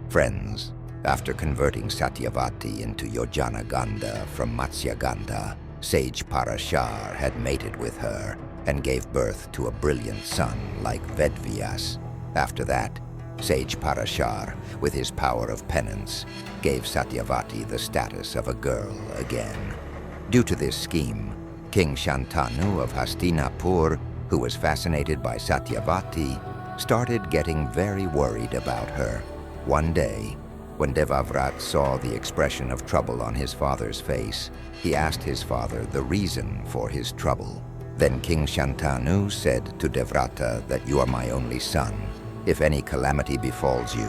Friends, after converting Satyavati into Yojana Gandha from Matsya Gandha, sage Parashar had mated with her and gave birth to a brilliant son like Vedvyas. After that, sage Parashar, with his power of penance, gave Satyavati the status of a girl again. Due to this scheme, King Shantanu of Hastinapur, who was fascinated by Satyavati, started getting very worried about her. One day, when Devavrata saw the expression of trouble on his father's face, he asked his father the reason for his trouble. Then King Shantanu said to Devavrata that you are my only son. If any calamity befalls you,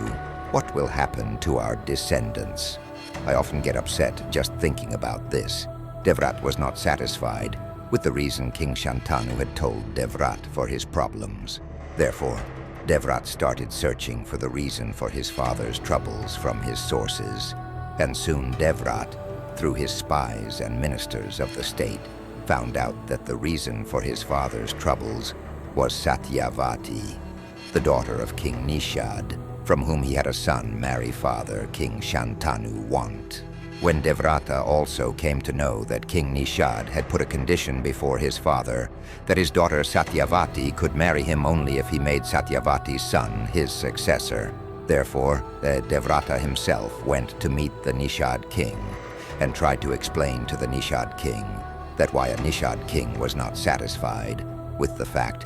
what will happen to our descendants? I often get upset just thinking about this. Devavrata was not satisfied with the reason King Shantanu had told Devavrata for his problems. Therefore, Devavrata started searching for the reason for his father's troubles from his sources, and soon Devavrata, through his spies and ministers of the state, found out that the reason for his father's troubles was Satyavati, the daughter of King Nishad, from whom he had a son marry father King Shantanu want. When Devavrata also came to know that King Nishad had put a condition before his father that his daughter Satyavati could marry him only if he made Satyavati's son his successor. Therefore, Devavrata himself went to meet the Nishad king and tried to explain to the Nishad king that why a Nishad king was not satisfied with the fact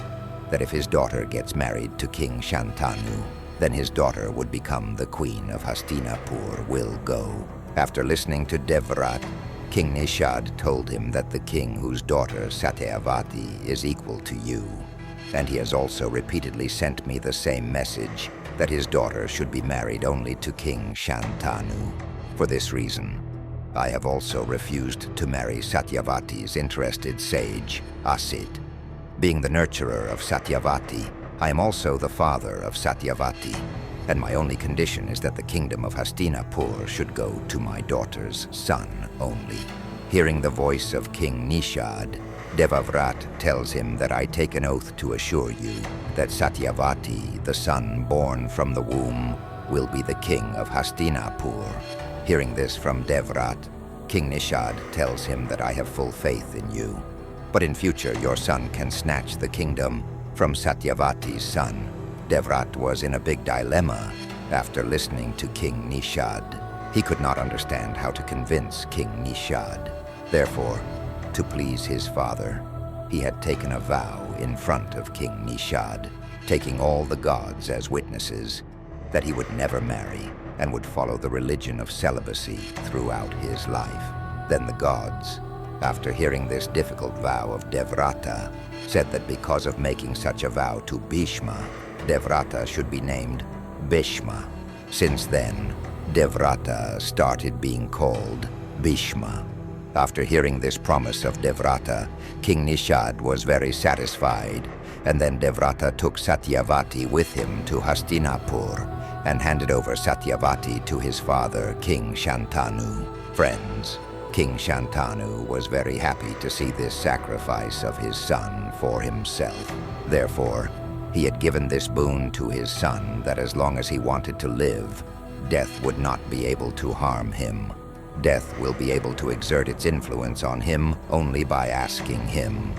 that if his daughter gets married to King Shantanu, then his daughter would become the queen of Hastinapur will go. After listening to Devavrata, King Nishad told him that the king whose daughter Satyavati is equal to you, and he has also repeatedly sent me the same message that his daughter should be married only to King Shantanu. For this reason, I have also refused to marry Satyavati's interested sage, Asit. Being the nurturer of Satyavati, I am also the father of Satyavati, and my only condition is that the kingdom of Hastinapur should go to my daughter's son only. Hearing the voice of King Nishad, Devavrata tells him that I take an oath to assure you that Satyavati, the son born from the womb, will be the king of Hastinapur. Hearing this from Devavrata, King Nishad tells him that I have full faith in you, but in future your son can snatch the kingdom from Satyavati's son. Devavrata was in a big dilemma after listening to King Nishad. He could not understand how to convince King Nishad. Therefore, to please his father, he had taken a vow in front of King Nishad, taking all the gods as witnesses, that he would never marry and would follow the religion of celibacy throughout his life. Then the gods, after hearing this difficult vow of Devavrata, said that because of making such a vow to Bhishma, Devavrata should be named Bhishma. Since then, Devavrata started being called Bhishma. After hearing this promise of Devavrata, King Nishad was very satisfied, and then Devavrata took Satyavati with him to Hastinapur and handed over Satyavati to his father, King Shantanu. Friends, King Shantanu was very happy to see this sacrifice of his son for himself. Therefore, he had given this boon to his son that as long as he wanted to live, death would not be able to harm him. Death will be able to exert its influence on him only by asking him.